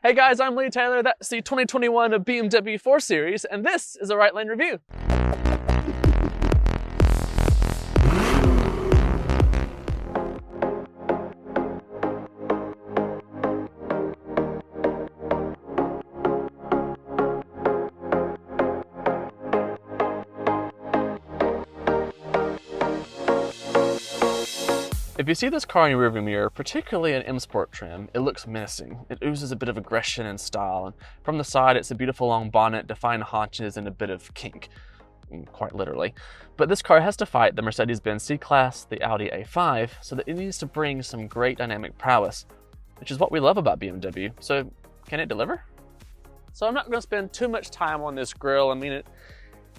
Hey guys, I'm Lee Taylor, that's the 2021 BMW 4 Series, and this is a Right Lane Review. If you see this car in your rearview mirror, particularly an M Sport trim, it looks menacing. It oozes a bit of aggression and style, and from the side it's a beautiful long bonnet, defined haunches, and a bit of kink, quite literally. But this car has to fight the Mercedes-Benz C-Class, the Audi A5, so that it needs to bring some great dynamic prowess, which is what we love about BMW. So can it deliver? So I'm not going to spend too much time on this grille. I mean,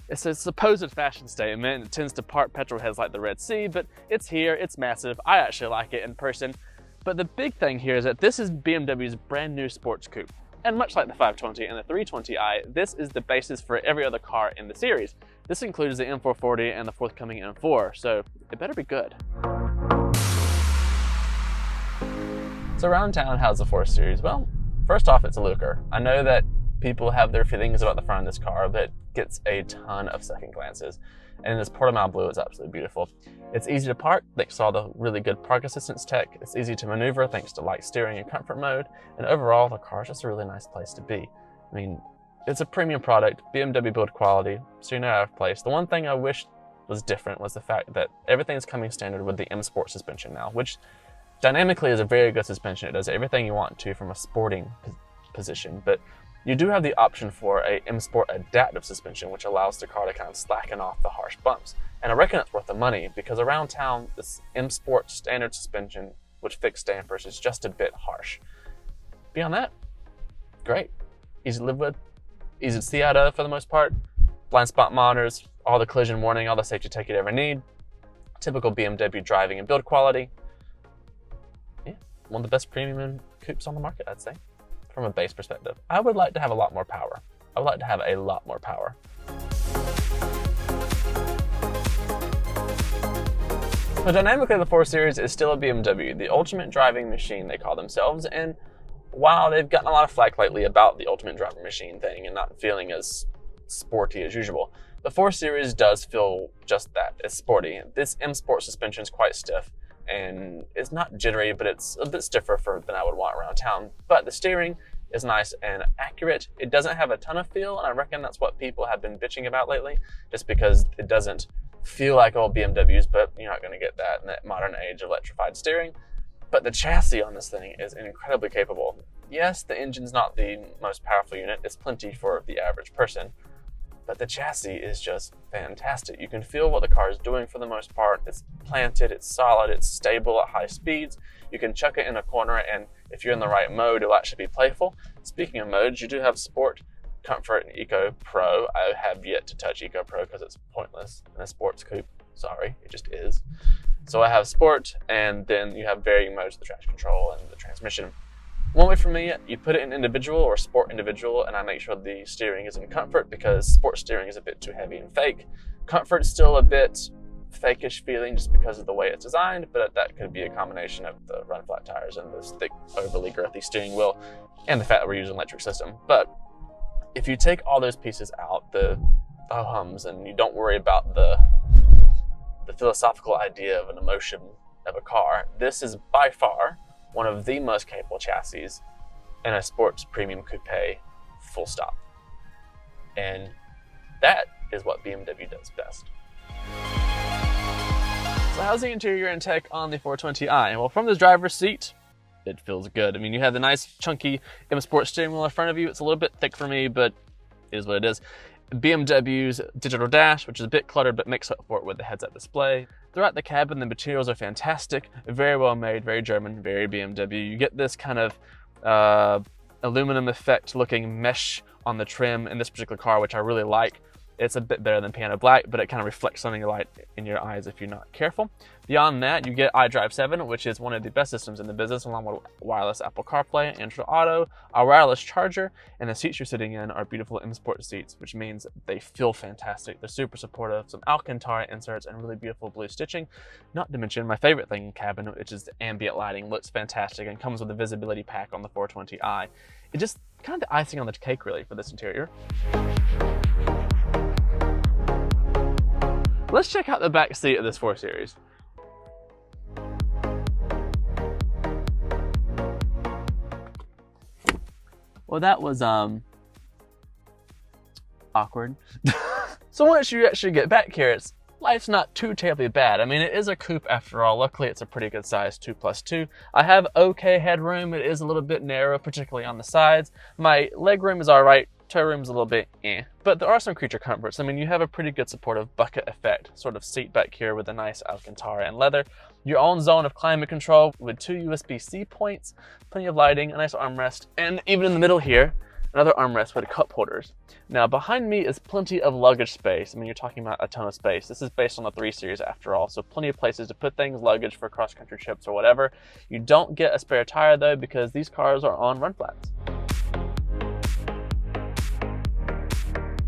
it's a supposed fashion statement. It tends to part petrol heads like the Red Sea, but it's here, it's massive. I actually like it in person. But the big thing here is that this is BMW's brand new sports coupe. And much like the 520 and the 320i, this is the basis for every other car in the series. This includes the M440 and the forthcoming M4, so it better be good. So around town, how's the 4 Series? Well, first off, it's a looker. I know that people have their feelings about the front of this car, but it gets a ton of second glances. And in this Portimao blue, it's absolutely beautiful. It's easy to park thanks to all the really good park assistance tech. It's easy to maneuver thanks to light steering and comfort mode. And overall, the car is just a really nice place to be. I mean, it's a premium product, BMW build quality, so you're not out of place. The one thing I wish was different was the fact that everything's coming standard with the M Sport suspension now, which dynamically is a very good suspension. It does everything you want to from a sporting position, but you do have the option for a M Sport adaptive suspension, which allows the car to kind of slacken off the harsh bumps. And I reckon it's worth the money because around town, this M Sport standard suspension with fixed dampers is just a bit harsh. Beyond that, great. Easy to live with, easy to see out of for the most part. Blind spot monitors, all the collision warning, all the safety tech you'd ever need. Typical BMW driving and build quality. Yeah, one of the best premium coupes on the market, I'd say. From a base perspective, I would like to have a lot more power. I would like to have a lot more power. So dynamically, the 4 Series is still a BMW, the ultimate driving machine they call themselves, and while they've gotten a lot of flack lately about the ultimate driving machine thing and not feeling as sporty as usual, the 4 Series does feel just that. It's sporty. This M Sport suspension is quite stiff, and it's not jittery, but it's a bit stiffer than I would want around town. But the steering is nice and accurate. It doesn't have a ton of feel, and I reckon that's what people have been bitching about lately, just because it doesn't feel like old BMWs, but you're not going to get that in that modern age of electrified steering. But the chassis on this thing is incredibly capable. Yes, the engine's not the most powerful unit. It's plenty for the average person. But the chassis is just fantastic. You can feel what the car is doing for the most part. It's planted, it's solid, it's stable at high speeds. You can chuck it in a corner, and if you're in the right mode, it'll actually be playful. Speaking of modes, you do have Sport, Comfort, and Eco Pro. I have yet to touch Eco Pro because it's pointless in a sports coupe. Sorry, it just is. So I have Sport, and then you have varying modes of the traction control and the transmission. One way for me, you put it in individual or sport individual, and I make sure the steering is in comfort because sport steering is a bit too heavy and fake. Comfort's still a bit fake-ish feeling just because of the way it's designed, but that could be a combination of the run flat tires and this thick, overly girthy steering wheel and the fact that we're using an electric system. But if you take all those pieces out, the hums, and you don't worry about the philosophical idea of an emotion of a car, this is by far one of the most capable chassis in a sports premium coupe, full stop. And that is what BMW does best. So how's the interior and tech on the 420i? Well, from the driver's seat, it feels good. I mean, you have the nice chunky M Sport steering wheel in front of you. It's a little bit thick for me, but it is what it is. BMW's digital dash, which is a bit cluttered, but makes up for it with the heads-up display. Throughout the cabin, the materials are fantastic, very well made, very German, very BMW. You get this kind of aluminum effect looking mesh on the trim in this particular car, which I really like. It's a bit better than piano black, but it kind of reflects something light in your eyes if you're not careful. Beyond that, you get iDrive 7, which is one of the best systems in the business, along with wireless Apple CarPlay, Android Auto, a wireless charger, and the seats you're sitting in are beautiful M Sport seats, which means they feel fantastic. They're super supportive, some Alcantara inserts, and really beautiful blue stitching. Not to mention my favorite thing in cabin, which is the ambient lighting. Looks fantastic and comes with a visibility pack on the 420i. It just kind of the icing on the cake really for this interior. Let's check out the back seat of this 4 Series. Well, that was awkward. So once you actually get back here, life's not too terribly bad. I mean, it is a coupe after all. Luckily, it's a pretty good size 2+2. I have okay headroom. It is a little bit narrow, particularly on the sides. My leg room is all right. Toe room's a little bit but there are some creature comforts. I mean, you have a pretty good supportive bucket effect sort of seat back here with a nice Alcantara and leather. Your own zone of climate control with 2 USB-C points, plenty of lighting, a nice armrest, and even in the middle here, another armrest with cup holders. Now behind me is plenty of luggage space. I mean, you're talking about a ton of space. This is based on the 3 Series after all, so plenty of places to put things, luggage for cross-country trips or whatever. You don't get a spare tire though, because these cars are on run flats.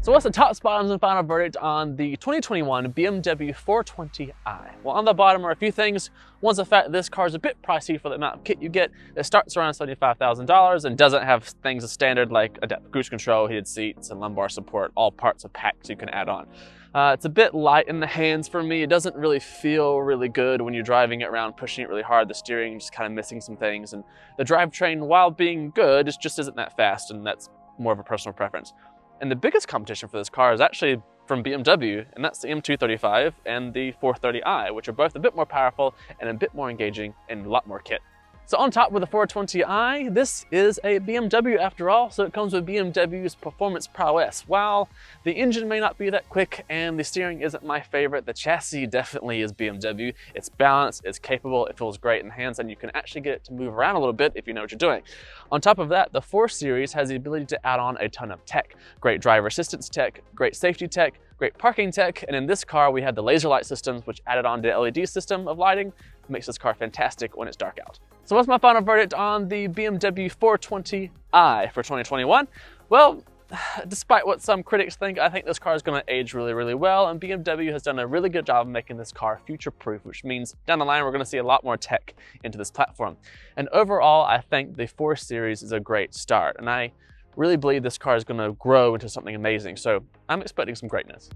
So what's the tops, bottoms, and final verdict on the 2021 BMW 420i? Well, on the bottom are a few things. One's the fact that this car is a bit pricey for the amount of kit you get. It starts around $75,000 and doesn't have things as standard like adaptive cruise control, heated seats, and lumbar support, all parts of packs you can add on. It's a bit light in the hands for me. It doesn't really feel really good when you're driving it around, pushing it really hard. The steering just kind of missing some things. And the drivetrain, while being good, it just isn't that fast, and that's more of a personal preference. And the biggest competition for this car is actually from BMW, and that's the M235 and the 430i, which are both a bit more powerful and a bit more engaging and a lot more kit. So on top with the 420i, this is a BMW after all, so it comes with BMW's performance prowess. While the engine may not be that quick and the steering isn't my favorite, the chassis definitely is BMW. It's balanced, it's capable, it feels great in the hands, and you can actually get it to move around a little bit if you know what you're doing. On top of that, the 4 Series has the ability to add on a ton of tech. Great driver assistance tech, great safety tech, great parking tech, and in this car we have the laser light systems, which added on to the LED system of lighting, makes this car fantastic when it's dark out. So what's my final verdict on the BMW 420i for 2021? Well, despite what some critics think, I think this car is going to age really, really well, and BMW has done a really good job of making this car future-proof, which means down the line we're going to see a lot more tech into this platform. And overall, I think the 4 Series is a great start, and I really believe this car is going to grow into something amazing, so I'm expecting some greatness.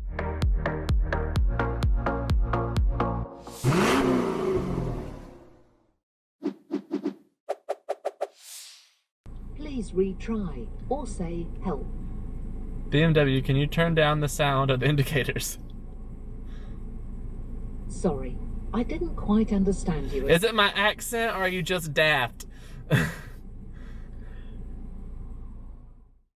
Please retry or say help. BMW, can you turn down the sound of the indicators? Sorry, I didn't quite understand you. Is it my accent or are you just daft?